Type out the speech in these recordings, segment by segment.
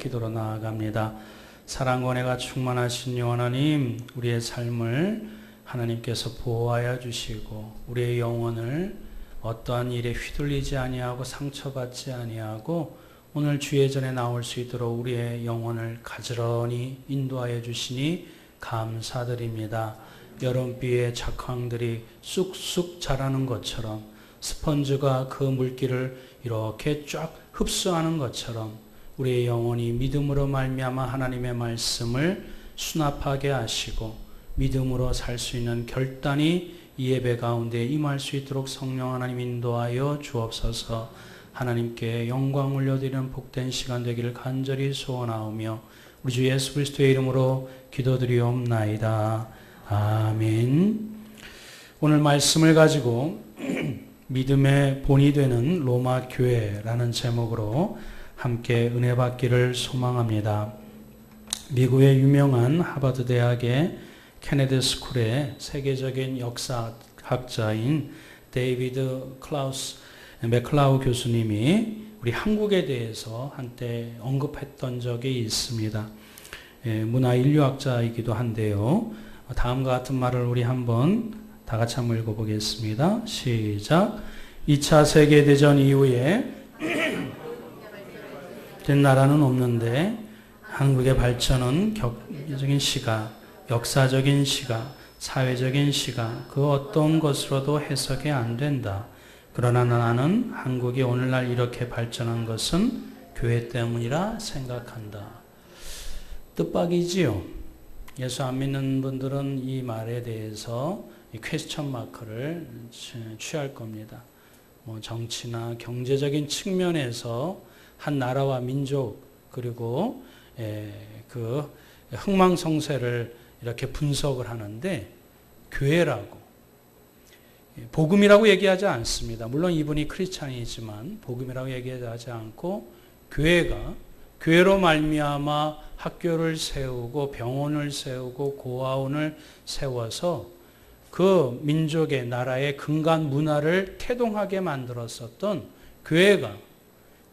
기도로 나아갑니다. 사랑과 은혜가 충만하신 하나님, 우리의 삶을 하나님께서 보호하여 주시고 우리의 영혼을 어떠한 일에 휘둘리지 아니하고 상처받지 아니하고 오늘 주의 전에 나올 수 있도록 우리의 영혼을 가지런히 인도하여 주시니 감사드립니다. 여름비에 작황들이 쑥쑥 자라는 것처럼 스펀지가 그 물기를 이렇게 쫙 흡수하는 것처럼 우리의 영혼이 믿음으로 말미암아 하나님의 말씀을 수납하게 하시고 믿음으로 살 수 있는 결단이 이 예배 가운데 임할 수 있도록 성령 하나님 인도하여 주옵소서. 하나님께 영광 올려드리는 복된 시간 되기를 간절히 소원하오며 우리 주 예수 그리스도의 이름으로 기도드리옵나이다. 아멘. 오늘 말씀을 가지고 믿음의 본이 되는 로마 교회라는 제목으로 함께 은혜 받기를 소망합니다. 미국의 유명한 하버드 대학의 케네디 스쿨의 세계적인 역사학자인 데이비드 맥클라우 교수님이 우리 한국에 대해서 한때 언급했던 적이 있습니다. 문화 인류학자이기도 한데요. 다음과 같은 말을 우리 한번 다 같이 한번 읽어보겠습니다. 시작. 2차 세계대전 이후에 된 나라는 없는데 한국의 발전은 격적인 시각, 역사적인 시각, 사회적인 시각, 그 어떤 것으로도 해석이 안 된다. 그러나 나는 한국이 오늘날 이렇게 발전한 것은 교회 때문이라 생각한다. 뜻밖이지요. 예수 안 믿는 분들은 이 말에 대해서 퀘스천 마크를 취할 겁니다. 정치나 경제적인 측면에서 한 나라와 민족 그리고 그 흥망성쇠를 이렇게 분석을 하는데 교회라고 복음이라고 얘기하지 않습니다. 물론 이분이 크리스찬이지만 복음이라고 얘기하지 않고 교회로 말미암아 학교를 세우고 병원을 세우고 고아원을 세워서 그 민족의 나라의 근간 문화를 태동하게 만들었었던 교회가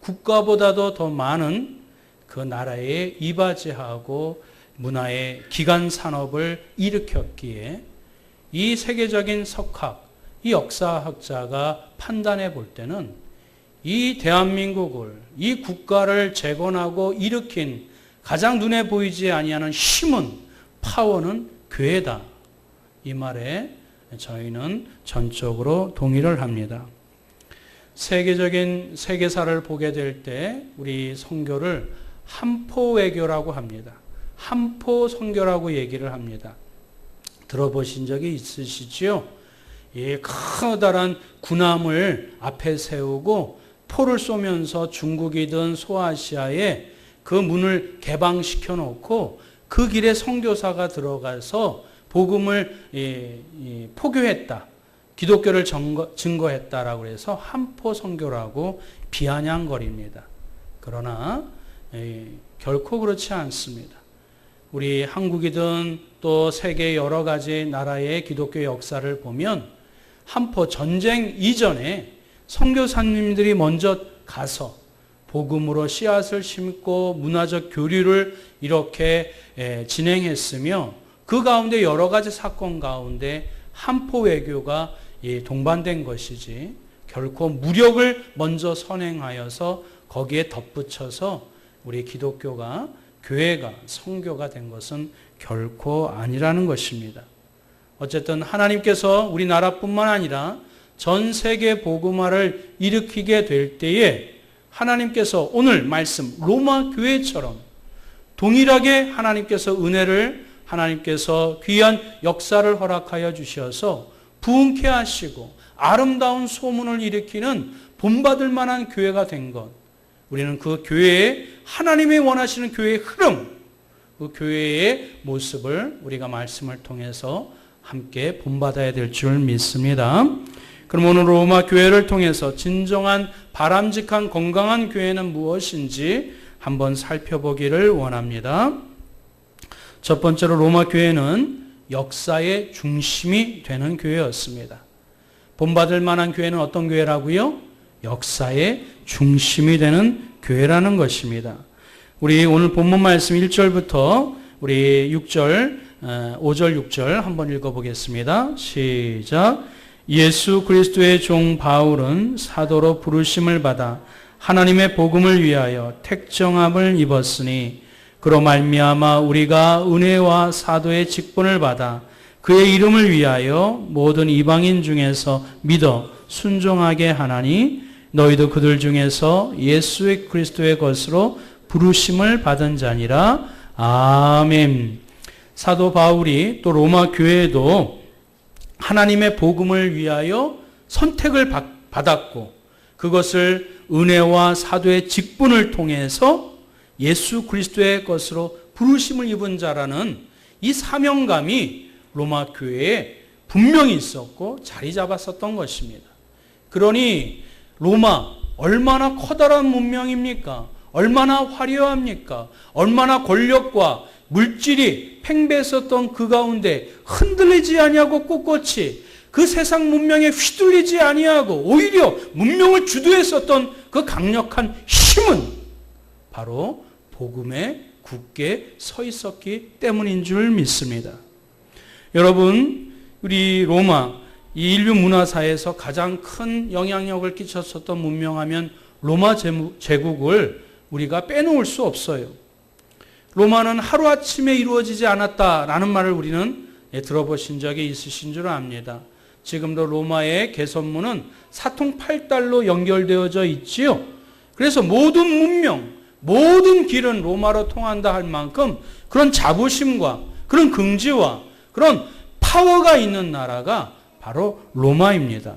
국가보다도 더 많은 그 나라에 이바지하고 문화의 기간 산업을 일으켰기에 이 세계적인 석학, 이 역사학자가 판단해 볼 때는 이 대한민국을, 이 국가를 재건하고 일으킨 가장 눈에 보이지 아니하는 힘은, 파워는 교회다. 이 말에 저희는 전적으로 동의를 합니다. 세계적인 세계사를 보게 될 때 우리 선교를 한포 외교라고 합니다. 한포 선교라고 얘기를 합니다. 들어보신 적이 있으시지요? 이 커다란 군함을 앞에 세우고 포를 쏘면서 중국이든 소아시아에 그 문을 개방시켜 놓고 그 길에 선교사가 들어가서 복음을 포교했다. 기독교를 증거했다라고 해서 한포 선교라고 비아냥거립니다. 그러나 결코 그렇지 않습니다. 우리 한국이든 또 세계 여러 가지 나라의 기독교 역사를 보면 한포 전쟁 이전에 선교사님들이 먼저 가서 복음으로 씨앗을 심고 문화적 교류를 이렇게 진행했으며 그 가운데 여러 가지 사건 가운데 한포 외교가 동반된 것이지 결코 무력을 먼저 선행하여서 거기에 덧붙여서 우리 기독교가 교회가 선교가 된 것은 결코 아니라는 것입니다. 어쨌든 하나님께서 우리나라뿐만 아니라 전 세계 복음화를 일으키게 될 때에 하나님께서 오늘 말씀 로마 교회처럼 동일하게 하나님께서 은혜를 하나님께서 귀한 역사를 허락하여 주셔서 부흥케 하시고 아름다운 소문을 일으키는 본받을 만한 교회가 된 것. 우리는 그 교회에 하나님이 원하시는 교회의 흐름, 그 교회의 모습을 우리가 말씀을 통해서 함께 본받아야 될 줄 믿습니다. 그럼 오늘 로마 교회를 통해서 진정한 바람직한 건강한 교회는 무엇인지 한번 살펴보기를 원합니다. 첫 번째로 로마 교회는 역사의 중심이 되는 교회였습니다. 본받을 만한 교회는 어떤 교회라고요? 역사의 중심이 되는 교회라는 것입니다. 우리 오늘 본문 말씀 1절부터 우리 6절, 5절, 6절 한번 읽어보겠습니다. 시작. 예수 그리스도의 종 바울은 사도로 부르심을 받아 하나님의 복음을 위하여 택정함을 입었으니 그로 말미암아 우리가 은혜와 사도의 직분을 받아 그의 이름을 위하여 모든 이방인 중에서 믿어 순종하게 하나니 너희도 그들 중에서 예수 그리스도의 것으로 부르심을 받은 자니라. 아멘. 사도 바울이 또 로마 교회에도 하나님의 복음을 위하여 선택을 받았고 그것을 은혜와 사도의 직분을 통해서 예수 그리스도의 것으로 부르심을 입은 자라는 이 사명감이 로마 교회에 분명히 있었고 자리 잡았었던 것입니다. 그러니 로마 얼마나 커다란 문명입니까? 얼마나 화려합니까? 얼마나 권력과 물질이 팽배했었던 그 가운데 흔들리지 아니하고 꿋꿋이 그 세상 문명에 휘둘리지 아니하고 오히려 문명을 주도했었던 그 강력한 힘은 바로 복음에 굳게 서 있었기 때문인 줄 믿습니다. 여러분, 우리 로마, 이 인류 문화사에서 가장 큰 영향력을 끼쳤었던 문명하면 로마 제국을 우리가 빼놓을 수 없어요. 로마는 하루아침에 이루어지지 않았다라는 말을 우리는 들어보신 적이 있으신 줄 압니다. 지금도 로마의 개선문은 사통팔달로 연결되어져 있지요. 그래서 모든 문명, 모든 길은 로마로 통한다 할 만큼 그런 자부심과 그런 긍지와 그런 파워가 있는 나라가 바로 로마입니다.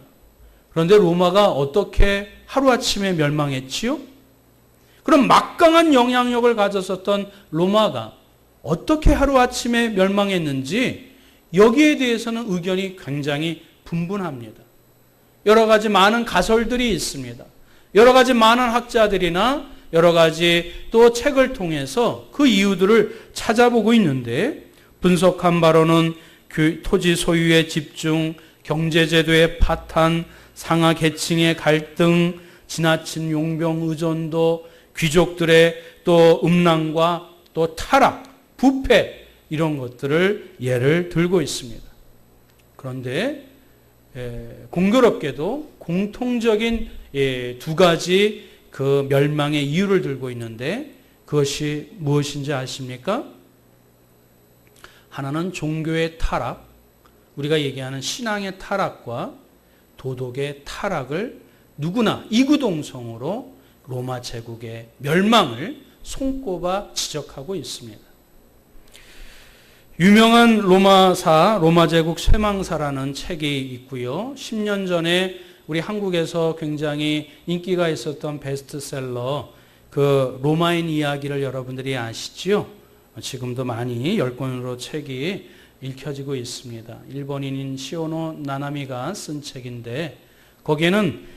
그런데 로마가 어떻게 하루아침에 멸망했지요? 그럼 막강한 영향력을 가졌었던 로마가 어떻게 하루아침에 멸망했는지 여기에 대해서는 의견이 굉장히 분분합니다. 여러 가지 많은 가설들이 있습니다. 여러 가지 많은 학자들이나 여러 가지 또 책을 통해서 그 이유들을 찾아보고 있는데 분석한 바로는 토지 소유의 집중, 경제제도의 파탄, 상하 계층의 갈등, 지나친 용병 의존도, 귀족들의 또 음란과 또 타락, 부패 이런 것들을 예를 들고 있습니다. 그런데 공교롭게도 공통적인 두 가지 그 멸망의 이유를 들고 있는데 그것이 무엇인지 아십니까? 하나는 종교의 타락, 우리가 얘기하는 신앙의 타락과 도덕의 타락을 누구나 이구동성으로 로마 제국의 멸망을 손꼽아 지적하고 있습니다. 유명한 로마 제국 쇠망사라는 책이 있고요. 10년 전에 우리 한국에서 굉장히 인기가 있었던 베스트셀러 그 로마인 이야기를 여러분들이 아시지요? 지금도 많이 10권으로 책이 읽혀지고 있습니다. 일본인인 시오노 나나미가 쓴 책인데 거기에는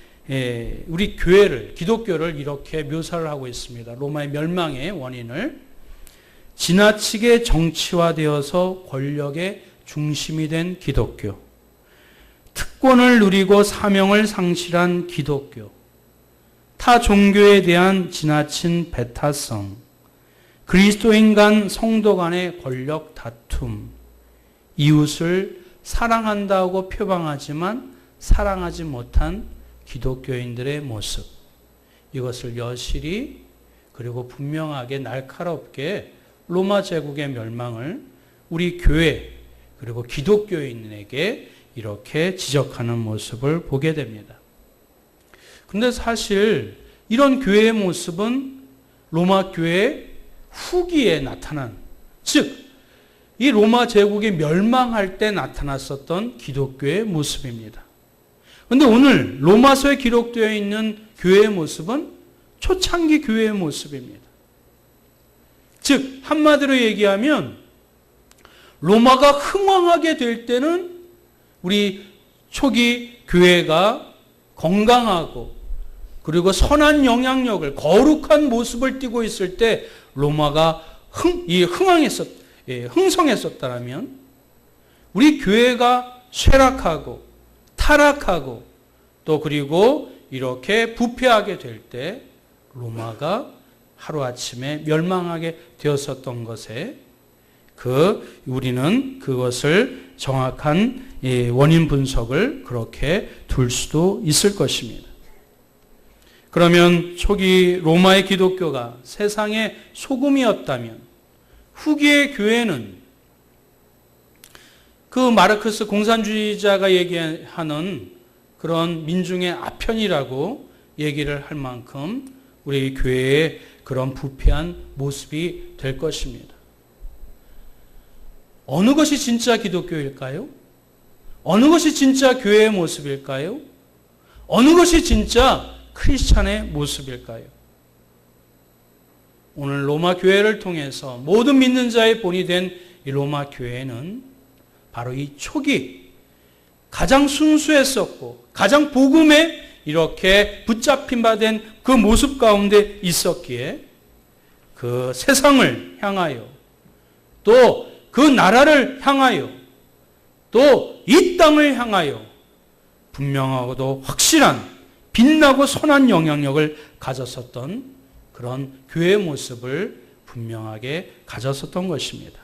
우리 교회를, 기독교를 이렇게 묘사를 하고 있습니다. 로마의 멸망의 원인을 지나치게 정치화되어서 권력의 중심이 된 기독교, 특권을 누리고 사명을 상실한 기독교, 타 종교에 대한 지나친 배타성, 그리스도인 간 성도 간의 권력 다툼, 이웃을 사랑한다고 표방하지만 사랑하지 못한 기독교인들의 모습, 이것을 여실히 그리고 분명하게 날카롭게 로마 제국의 멸망을 우리 교회 그리고 기독교인에게 이렇게 지적하는 모습을 보게 됩니다. 그런데 사실 이런 교회의 모습은 로마 교회 후기에 나타난, 즉 이 로마 제국이 멸망할 때 나타났었던 기독교의 모습입니다. 그런데 오늘 로마서에 기록되어 있는 교회의 모습은 초창기 교회의 모습입니다. 즉 한마디로 얘기하면 로마가 흥왕하게 될 때는 우리 초기 교회가 건강하고 그리고 선한 영향력을, 거룩한 모습을 띠고 있을 때 로마가 흥성했었다면 우리 교회가 쇠락하고 타락하고 또 그리고 이렇게 부패하게 될 때 로마가 하루아침에 멸망하게 되었었던 것에 우리는 그것을 정확한 원인 분석을 그렇게 둘 수도 있을 것입니다. 그러면 초기 로마의 기독교가 세상의 소금이었다면 후기의 교회는 그 마르크스 공산주의자가 얘기하는 그런 민중의 아편이라고 얘기를 할 만큼 우리 교회의 그런 부패한 모습이 될 것입니다. 어느 것이 진짜 기독교일까요? 어느 것이 진짜 교회의 모습일까요? 어느 것이 진짜 크리스찬의 모습일까요? 오늘 로마 교회를 통해서 모든 믿는 자의 본이 된 이 로마 교회는 바로 이 초기 가장 순수했었고 가장 복음에 이렇게 붙잡힌 바 된 그 모습 가운데 있었기에 그 세상을 향하여 또 그 나라를 향하여 또 이 땅을 향하여 분명하고도 확실한 빛나고 선한 영향력을 가졌었던 그런 교회의 모습을 분명하게 가졌었던 것입니다.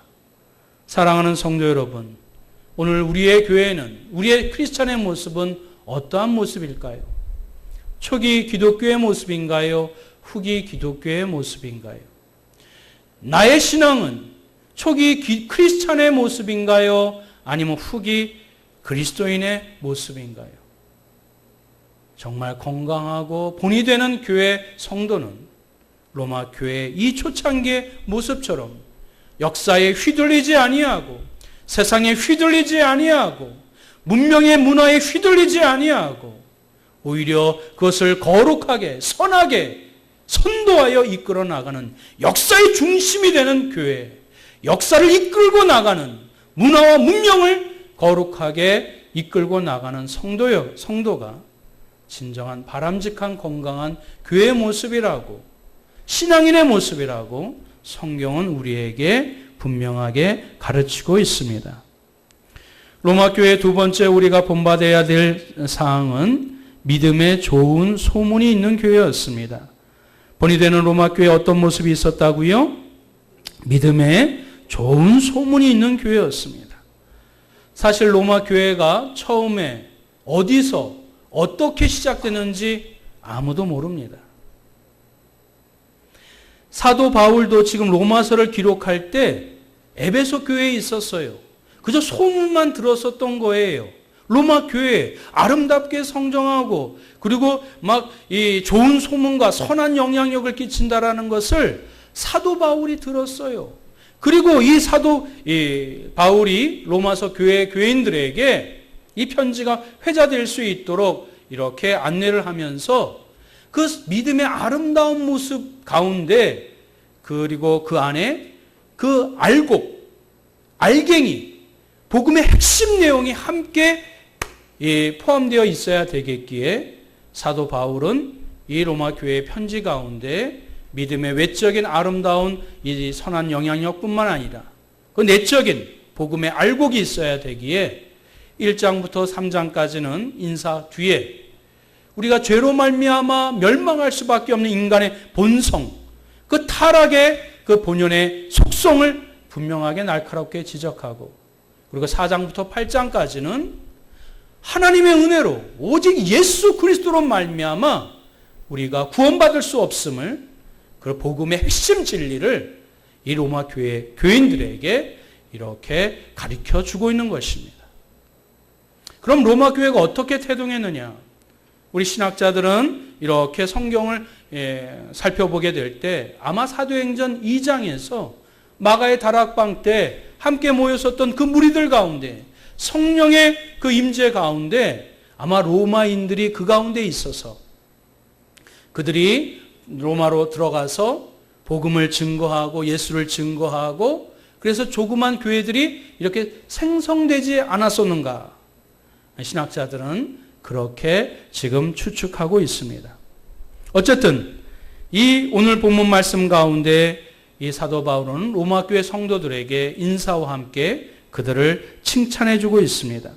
사랑하는 성도 여러분, 오늘 우리의 교회는, 우리의 크리스찬의 모습은 어떠한 모습일까요? 초기 기독교의 모습인가요? 후기 기독교의 모습인가요? 나의 신앙은 초기 크리스찬의 모습인가요? 아니면 후기 그리스도인의 모습인가요? 정말 건강하고 본이 되는 교회 성도는 로마 교회의 이 초창기의 모습처럼 역사에 휘둘리지 아니하고 세상에 휘둘리지 아니하고 문명의 문화에 휘둘리지 아니하고 오히려 그것을 거룩하게 선하게 선도하여 이끌어 나가는 역사의 중심이 되는 교회, 역사를 이끌고 나가는 문화와 문명을 거룩하게 이끌고 나가는 성도가 진정한 바람직한 건강한 교회의 모습이라고, 신앙인의 모습이라고 성경은 우리에게 분명하게 가르치고 있습니다. 로마 교회의 두 번째 우리가 본받아야 될 사항은 믿음의 좋은 소문이 있는 교회였습니다. 본이 되는 로마 교회에 어떤 모습이 있었다고요? 믿음의 좋은 소문이 있는 교회였습니다. 사실 로마 교회가 처음에 어디서 어떻게 시작되는지 아무도 모릅니다. 사도 바울도 지금 로마서를 기록할 때 에베소 교회에 있었어요. 그저 소문만 들었었던 거예요. 로마 교회 아름답게 성정하고 그리고 막 이 좋은 소문과 선한 영향력을 끼친다라는 것을 사도 바울이 들었어요. 그리고 이 바울이 로마서 교회 교인들에게 이 편지가 회자될 수 있도록 이렇게 안내를 하면서 그 믿음의 아름다운 모습 가운데 그리고 그 안에 그 알갱이, 복음의 핵심 내용이 함께 포함되어 있어야 되겠기에 사도 바울은 이 로마 교회의 편지 가운데 믿음의 외적인 아름다운 이 선한 영향력뿐만 아니라 그 내적인 복음의 알곡이 있어야 되기에 1장부터 3장까지는 인사 뒤에 우리가 죄로 말미암아 멸망할 수밖에 없는 인간의 본성, 그 타락의 그 본연의 속성을 분명하게 날카롭게 지적하고 그리고 4장부터 8장까지는 하나님의 은혜로 오직 예수 그리스도로 말미암아 우리가 구원받을 수 없음을 그 복음의 핵심 진리를 이 로마 교회 교인들에게 이렇게 가르쳐 주고 있는 것입니다. 그럼 로마 교회가 어떻게 태동했느냐? 우리 신학자들은 이렇게 성경을 살펴보게 될 때 아마 사도행전 2장에서 마가의 다락방 때 함께 모였었던 그 무리들 가운데 성령의 그 임재 가운데 아마 로마인들이 그 가운데 있어서 그들이 로마로 들어가서 복음을 증거하고 예수를 증거하고 그래서 조그만 교회들이 이렇게 생성되지 않았었는가? 신학자들은 그렇게 지금 추측하고 있습니다. 어쨌든 이 오늘 본문 말씀 가운데 이 사도 바울은 로마 교회 성도들에게 인사와 함께 그들을 칭찬해 주고 있습니다.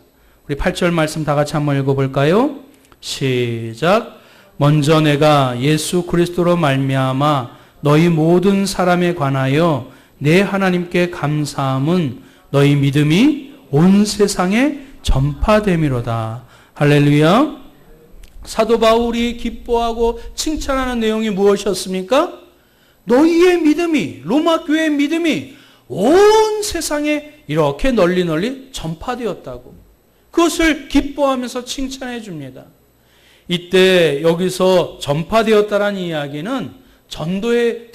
우리 8절 말씀 다 같이 한번 읽어볼까요? 시작. 먼저 내가 예수 그리스도로 말미암아 너희 모든 사람에 관하여 내 하나님께 감사함은 너희 믿음이 온 세상에 전파됨이로다. 할렐루야. 사도 바울이 기뻐하고 칭찬하는 내용이 무엇이었습니까? 너희의 믿음이, 로마 교회의 믿음이 온 세상에 이렇게 널리 전파되었다고. 그것을 기뻐하면서 칭찬해 줍니다. 이때 여기서 전파되었다라는 이야기는 전도에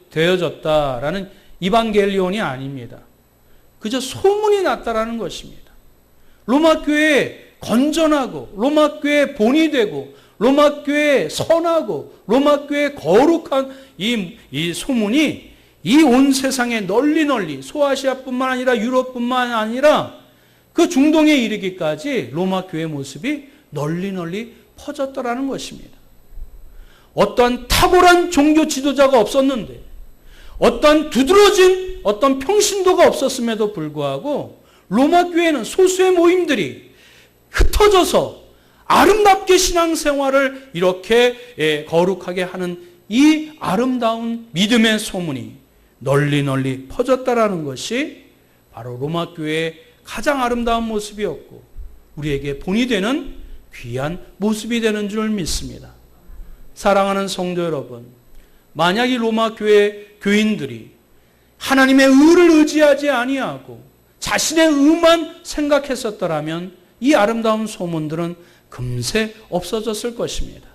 되어졌다라는 이방겔리온이 아닙니다. 그저 소문이 났다라는 것입니다. 로마 교회에 건전하고, 로마 교회에 본이 되고, 로마 교회에 선하고, 로마 교회에 거룩한 이 소문이 이 온 세상에 널리 소아시아뿐만 아니라 유럽뿐만 아니라 그 중동에 이르기까지 로마 교회의 모습이 널리 퍼졌더라는 것입니다. 어떠한 탁월한 종교 지도자가 없었는데, 어떠한 두드러진 어떤 평신도가 없었음에도 불구하고 로마 교회는 소수의 모임들이 흩어져서 아름답게 신앙생활을 이렇게 거룩하게 하는 이 아름다운 믿음의 소문이 널리 퍼졌다라는 것이 바로 로마 교회의 가장 아름다운 모습이었고 우리에게 본이 되는 귀한 모습이 되는 줄 믿습니다. 사랑하는 성도 여러분, 만약 이 로마 교회 교인들이 하나님의 의를 의지하지 아니하고 자신의 의만 생각했었더라면 이 아름다운 소문들은 금세 없어졌을 것입니다.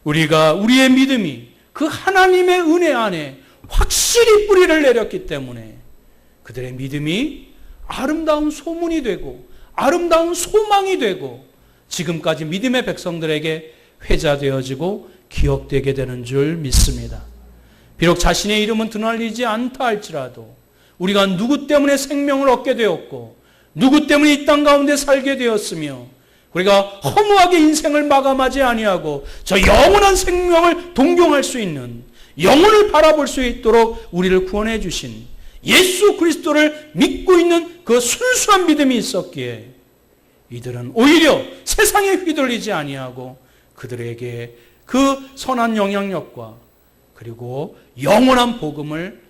우리가 우리의 믿음이 그 하나님의 은혜 안에 확실히 뿌리를 내렸기 때문에 그들의 믿음이 아름다운 소문이 되고 아름다운 소망이 되고 지금까지 믿음의 백성들에게 회자되어지고 기억되게 되는 줄 믿습니다. 비록 자신의 이름은 드날리지 않다 할지라도 우리가 누구 때문에 생명을 얻게 되었고 누구 때문에 이 땅 가운데 살게 되었으며 우리가 허무하게 인생을 마감하지 아니하고 저 영원한 생명을 동경할 수 있는 영혼을 바라볼 수 있도록 우리를 구원해 주신 예수 그리스도를 믿고 있는 그 순수한 믿음이 있었기에 이들은 오히려 세상에 휘둘리지 아니하고 그들에게 그 선한 영향력과 그리고 영원한 복음을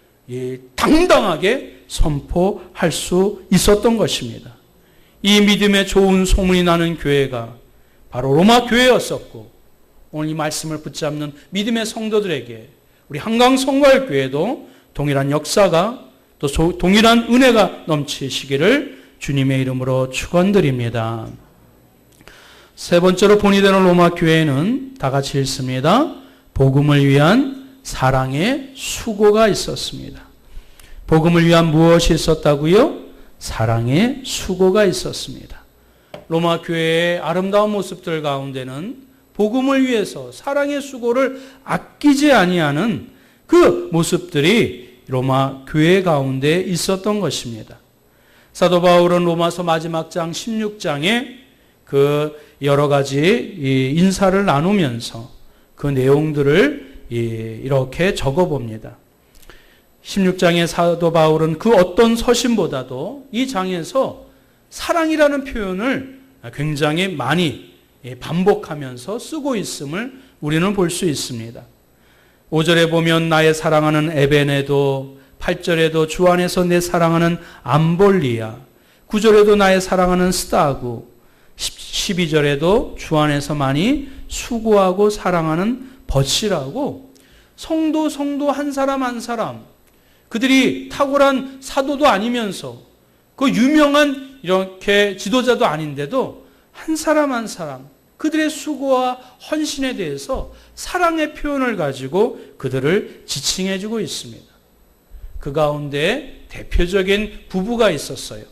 당당하게 선포할 수 있었던 것입니다. 이 믿음의 좋은 소문이 나는 교회가 바로 로마 교회였었고 오늘 이 말씀을 붙잡는 믿음의 성도들에게 우리 한강성결교회도 동일한 역사가 또 동일한 은혜가 넘치시기를 주님의 이름으로 축원드립니다. 세 번째로 본이 되는 로마 교회는 다 같이 읽습니다. 복음을 위한 사랑의 수고가 있었습니다. 복음을 위한 무엇이 있었다고요? 사랑의 수고가 있었습니다. 로마 교회의 아름다운 모습들 가운데는 복음을 위해서 사랑의 수고를 아끼지 아니하는 그 모습들이 로마 교회 가운데 있었던 것입니다. 사도 바울은 로마서 마지막 장 16장에 그 여러 가지 인사를 나누면서 그 내용들을 이렇게 적어봅니다. 16장의 사도 바울은 그 어떤 서신보다도 이 장에서 사랑이라는 표현을 굉장히 많이 반복하면서 쓰고 있음을 우리는 볼 수 있습니다. 5절에 보면 나의 사랑하는 에베네도, 8절에도 주 안에서 내 사랑하는 암볼리아, 9절에도 나의 사랑하는 스다구, 12절에도 주 안에서 많이 수고하고 사랑하는 버시라고 성도 한 사람 한 사람 그들이 탁월한 사도도 아니면서 그 유명한 이렇게 지도자도 아닌데도 한 사람 한 사람 그들의 수고와 헌신에 대해서 사랑의 표현을 가지고 그들을 지칭해 주고 있습니다. 그 가운데 대표적인 부부가 있었어요.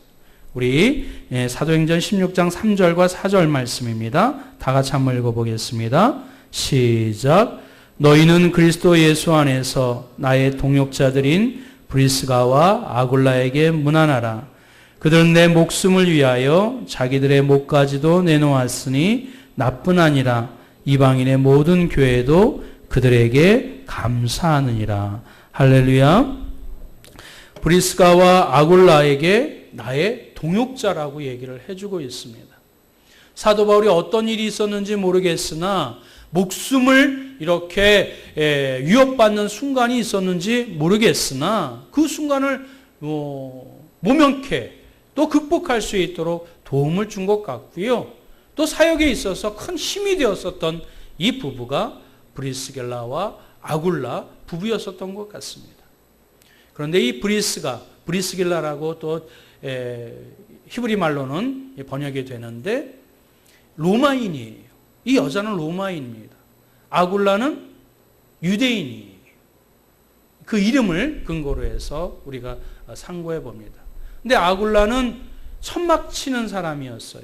우리 사도행전 16장 3절과 4절 말씀입니다. 다 같이 한번 읽어보겠습니다. 시작. 너희는 그리스도 예수 안에서 나의 동역자들인 브리스가와 아굴라에게 문안하라. 그들은 내 목숨을 위하여 자기들의 목까지도 내놓았으니 나뿐 아니라 이방인의 모든 교회도 그들에게 감사하느니라. 할렐루야. 브리스가와 아굴라에게 나의 동역자라고 얘기를 해주고 있습니다. 사도 바울이 어떤 일이 있었는지 모르겠으나 목숨을 이렇게 위협받는 순간이 있었는지 모르겠으나 그 순간을 모면케 또 극복할 수 있도록 도움을 준 것 같고요. 또 사역에 있어서 큰 힘이 되었었던 이 부부가 브리스길라와 아굴라 부부였었던 것 같습니다. 그런데 이 브리스길라라고 또 히브리 말로는 번역이 되는데 로마인이에요. 이 여자는 로마인입니다. 아굴라는 유대인이에요. 그 이름을 근거로 해서 우리가 상고해 봅니다. 근데 아굴라는 천막 치는 사람이었어요.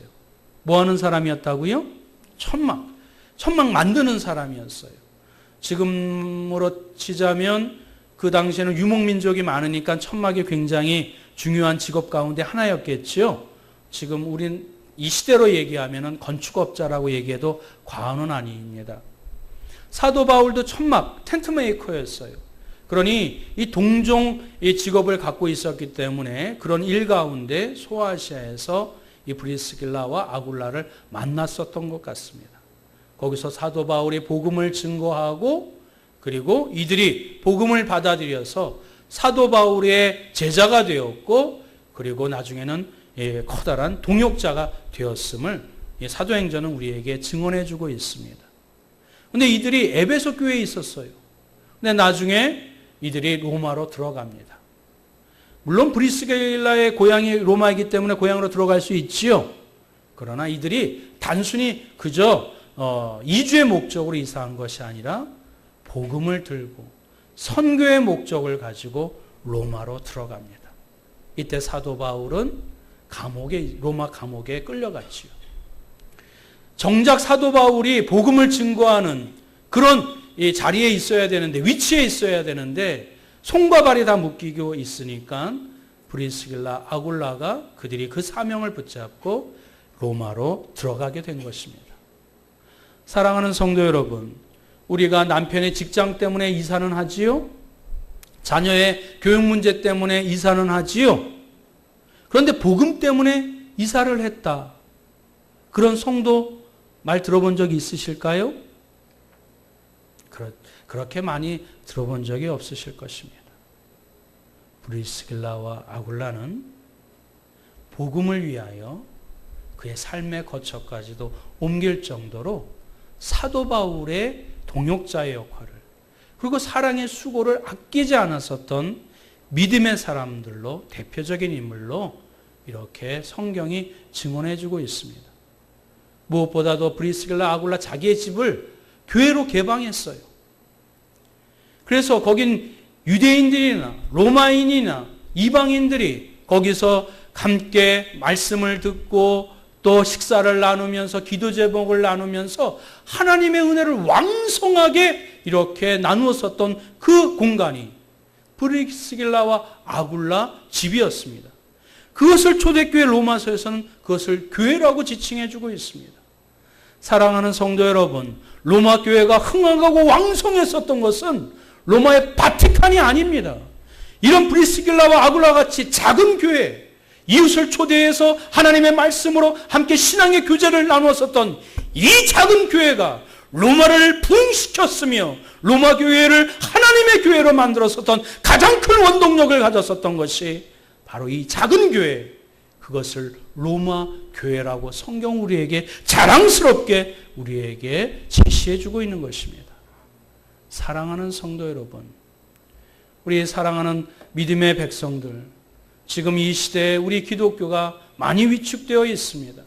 뭐 하는 사람이었다고요? 천막 만드는 사람이었어요. 지금으로 치자면 그 당시에는 유목민족이 많으니까 천막이 굉장히 중요한 직업 가운데 하나였겠죠. 지금 우린 이 시대로 얘기하면 건축업자라고 얘기해도 과언은 아닙니다. 사도 바울도 천막, 텐트 메이커였어요. 그러니 이 동종 이 직업을 갖고 있었기 때문에 그런 일 가운데 소아시아에서 이 브리스길라와 아굴라를 만났었던 것 같습니다. 거기서 사도 바울이 복음을 증거하고 그리고 이들이 복음을 받아들여서 사도 바울의 제자가 되었고 그리고 나중에는 커다란 동역자가 되었음을 사도행전은 우리에게 증언해 주고 있습니다. 그런데 이들이 에베소 교회에 있었어요. 근데 나중에 이들이 로마로 들어갑니다. 물론 브리스길라의 고향이 로마이기 때문에 고향으로 들어갈 수 있지요. 그러나 이들이 단순히 그저 이주의 목적으로 이사한 것이 아니라 복음을 들고 선교의 목적을 가지고 로마로 들어갑니다. 이때 사도 바울은 로마 감옥에 끌려갔지요. 정작 사도 바울이 복음을 증거하는 그런 이 자리에 있어야 되는데, 위치에 있어야 되는데 손과 발이 다 묶이고 있으니까 브리스길라, 아굴라가 그들이 그 사명을 붙잡고 로마로 들어가게 된 것입니다. 사랑하는 성도 여러분, 우리가 남편의 직장 때문에 이사는 하지요? 자녀의 교육 문제 때문에 이사는 하지요? 그런데 복음 때문에 이사를 했다. 그런 성도 말 들어본 적이 있으실까요? 그렇게 많이 들어본 적이 없으실 것입니다. 브리스길라와 아굴라는 복음을 위하여 그의 삶의 거처까지도 옮길 정도로 사도 바울의 동역자의 역할을 그리고 사랑의 수고를 아끼지 않았었던 믿음의 사람들로 대표적인 인물로 이렇게 성경이 증언해주고 있습니다. 무엇보다도 브리스길라, 아굴라 자기의 집을 교회로 개방했어요. 그래서 거긴 유대인들이나 로마인이나 이방인들이 거기서 함께 말씀을 듣고 또 식사를 나누면서 기도 제목을 나누면서 하나님의 은혜를 왕성하게 이렇게 나누었었던 그 공간이 브리스길라와 아굴라 집이었습니다. 그것을 초대교회 로마서에서는 그것을 교회라고 지칭해주고 있습니다. 사랑하는 성도 여러분, 로마 교회가 흥황하고 왕성했었던 것은 로마의 바티칸이 아닙니다. 이런 브리스길라와 아굴라 같이 작은 교회, 이웃을 초대해서 하나님의 말씀으로 함께 신앙의 교제를 나누었었던 이 작은 교회가 로마를 부흥시켰으며 로마 교회를 하나님의 교회로 만들었었던 가장 큰 원동력을 가졌었던 것이 바로 이 작은 교회, 그것을 로마 교회라고 성경 우리에게 자랑스럽게 우리에게 제시해주고 있는 것입니다. 사랑하는 성도 여러분, 우리 사랑하는 믿음의 백성들, 지금 이 시대에 우리 기독교가 많이 위축되어 있습니다.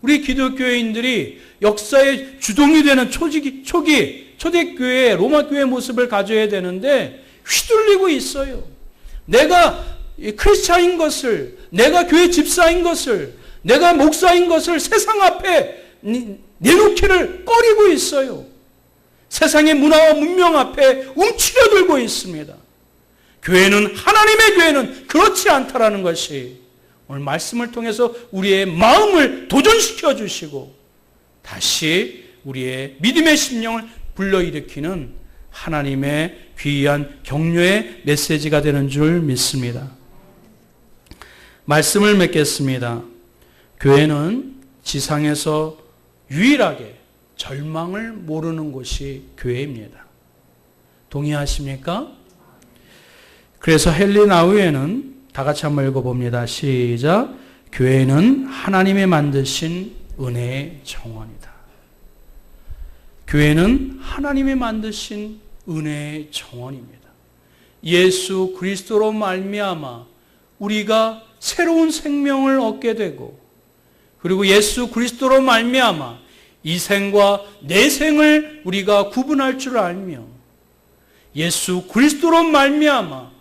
우리 기독교인들이 역사의 주동이 되는 초대교회, 로마교회의 모습을 가져야 되는데 휘둘리고 있어요. 내가 크리스찬인 것을, 내가 교회 집사인 것을, 내가 목사인 것을 세상 앞에 내놓기를 꺼리고 있어요. 세상의 문화와 문명 앞에 움츠려들고 있습니다. 교회는, 하나님의 교회는 그렇지 않다라는 것이 오늘 말씀을 통해서 우리의 마음을 도전시켜 주시고 다시 우리의 믿음의 심령을 불러일으키는 하나님의 귀한 격려의 메시지가 되는 줄 믿습니다. 말씀을 맺겠습니다. 교회는 지상에서 유일하게 절망을 모르는 곳이 교회입니다. 동의하십니까? 그래서 헨리 나우에는 다 같이 한번 읽어봅니다. 시작. 교회는 하나님이 만드신 은혜의 정원이다. 교회는 하나님이 만드신 은혜의 정원입니다. 예수 그리스도로 말미암아 우리가 새로운 생명을 얻게 되고, 그리고 예수 그리스도로 말미암아 이 생과 내 생을 우리가 구분할 줄 알며, 예수 그리스도로 말미암아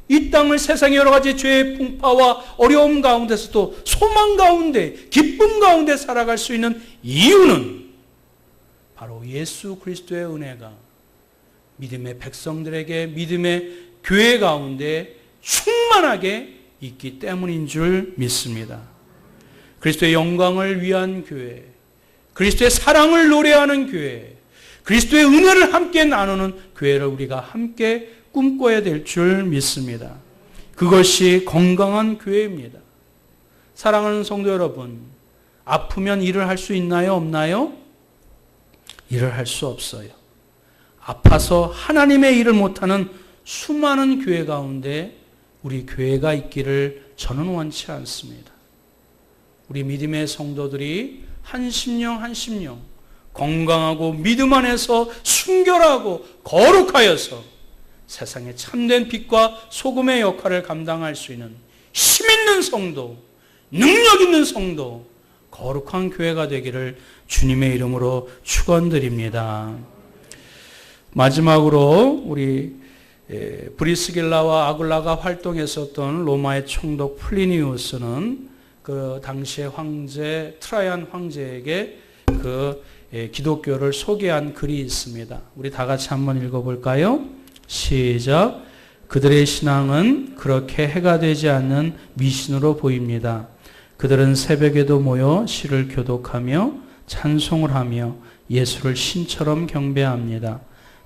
이 땅을 세상의 여러 가지 죄의 풍파와 어려움 가운데서도 소망 가운데, 기쁨 가운데 살아갈 수 있는 이유는 바로 예수 그리스도의 은혜가 믿음의 백성들에게, 믿음의 교회 가운데 충만하게 있기 때문인 줄 믿습니다. 그리스도의 영광을 위한 교회, 그리스도의 사랑을 노래하는 교회, 그리스도의 은혜를 함께 나누는 교회를 우리가 함께 꿈꿔야 될 줄 믿습니다. 그것이 건강한 교회입니다. 사랑하는 성도 여러분, 아프면 일을 할 수 있나요? 없나요? 일을 할 수 없어요. 아파서 하나님의 일을 못하는 수많은 교회 가운데 우리 교회가 있기를 저는 원치 않습니다. 우리 믿음의 성도들이 한 심령 한 심령 건강하고 믿음 안에서 순결하고 거룩하여서 세상에 참된 빛과 소금의 역할을 감당할 수 있는 힘 있는 성도, 능력 있는 성도, 거룩한 교회가 되기를 주님의 이름으로 축원드립니다. 마지막으로 우리 브리스길라와 아굴라가 활동했었던 로마의 총독 플리니우스는 그 당시의 황제 트라이안 황제에게 그 기독교를 소개한 글이 있습니다. 우리 다 같이 한번 읽어볼까요? 시작. 그들의 신앙은 그렇게 해가 되지 않는 미신으로 보입니다. 그들은 새벽에도 모여 시를 교독하며 찬송을 하며 예수를 신처럼 경배합니다.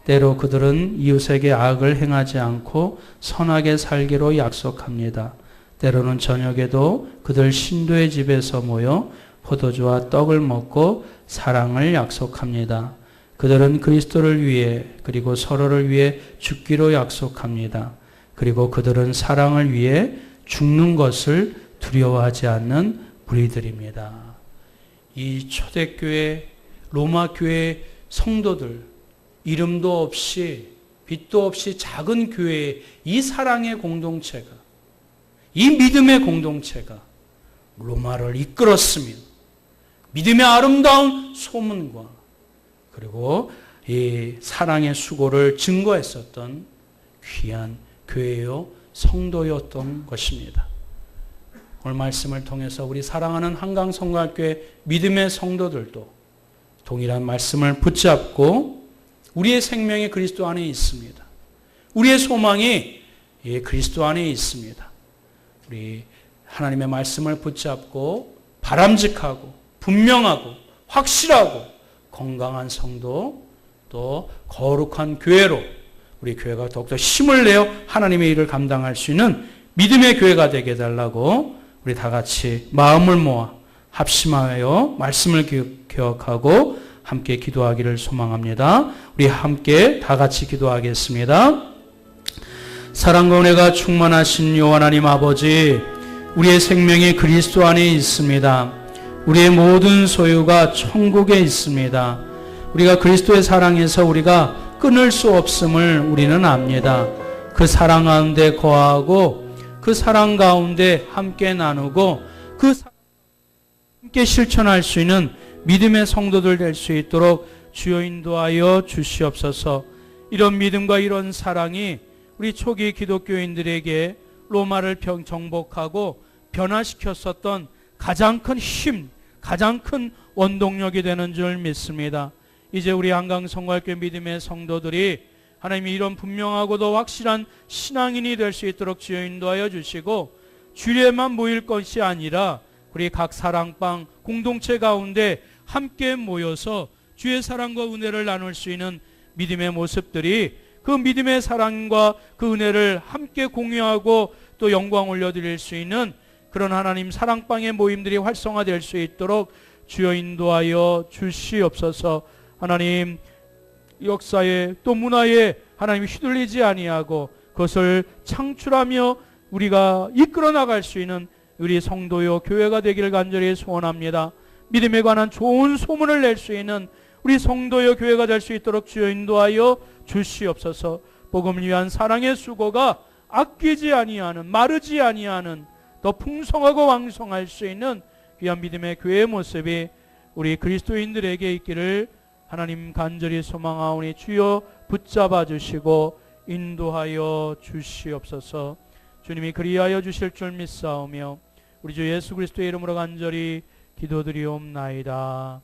때로 그들은 이웃에게 악을 행하지 않고 선하게 살기로 약속합니다. 때로는 저녁에도 그들 신도의 집에서 모여 포도주와 떡을 먹고 사랑을 약속합니다. 그들은 그리스도를 위해 그리고 서로를 위해 죽기로 약속합니다. 그리고 그들은 사랑을 위해 죽는 것을 두려워하지 않는 무리들입니다. 이 초대교회 로마 교회 성도들, 이름도 없이 빛도 없이 작은 교회의 이 사랑의 공동체가, 이 믿음의 공동체가 로마를 이끌었으며 믿음의 아름다운 소문과 그리고 이 사랑의 수고를 증거했었던 귀한 교회요 성도였던 것입니다. 오늘 말씀을 통해서 우리 사랑하는 한강성곽교회 믿음의 성도들도 동일한 말씀을 붙잡고 우리의 생명이 그리스도 안에 있습니다. 우리의 소망이 그리스도 안에 있습니다. 우리 하나님의 말씀을 붙잡고 바람직하고 분명하고 확실하고 건강한 성도, 또 거룩한 교회로 우리 교회가 더욱더 힘을 내어 하나님의 일을 감당할 수 있는 믿음의 교회가 되게 해달라고 우리 다 같이 마음을 모아 합심하여 말씀을 기억하고 함께 기도하기를 소망합니다. 우리 함께 다 같이 기도하겠습니다. 사랑과 은혜가 충만하신 여호와 하나님 아버지, 우리의 생명이 그리스도 안에 있습니다. 우리의 모든 소유가 천국에 있습니다. 우리가 그리스도의 사랑에서 우리가 끊을 수 없음을 우리는 압니다. 그 사랑 가운데 거하고 그 사랑 가운데 함께 나누고 그 사랑 함께 실천할 수 있는 믿음의 성도들 될 수 있도록 주여 인도하여 주시옵소서. 이런 믿음과 이런 사랑이 우리 초기 기독교인들에게 로마를 정복하고 변화시켰었던 가장 큰 힘, 가장 큰 원동력이 되는 줄 믿습니다. 이제 우리 한강성곽교회 믿음의 성도들이 하나님이 이런 분명하고도 확실한 신앙인이 될 수 있도록 주여 인도하여 주시고, 주일에만 모일 것이 아니라 우리 각 사랑방 공동체 가운데 함께 모여서 주의 사랑과 은혜를 나눌 수 있는 믿음의 모습들이, 그 믿음의 사랑과 그 은혜를 함께 공유하고 또 영광 올려드릴 수 있는 그런 하나님 사랑방의 모임들이 활성화될 수 있도록 주여 인도하여 주시옵소서. 하나님 역사에 또 문화에 하나님 휘둘리지 아니하고 그것을 창출하며 우리가 이끌어 나갈 수 있는 우리 성도요 교회가 되기를 간절히 소원합니다. 믿음에 관한 좋은 소문을 낼 수 있는 우리 성도요 교회가 될 수 있도록 주여 인도하여 주시옵소서. 복음을 위한 사랑의 수고가 아끼지 아니하는, 마르지 아니하는 더 풍성하고 왕성할 수 있는 귀한 믿음의 교회의 모습이 우리 그리스도인들에게 있기를 하나님 간절히 소망하오니 주여 붙잡아 주시고 인도하여 주시옵소서. 주님이 그리하여 주실 줄 믿사오며 우리 주 예수 그리스도의 이름으로 간절히 기도드리옵나이다.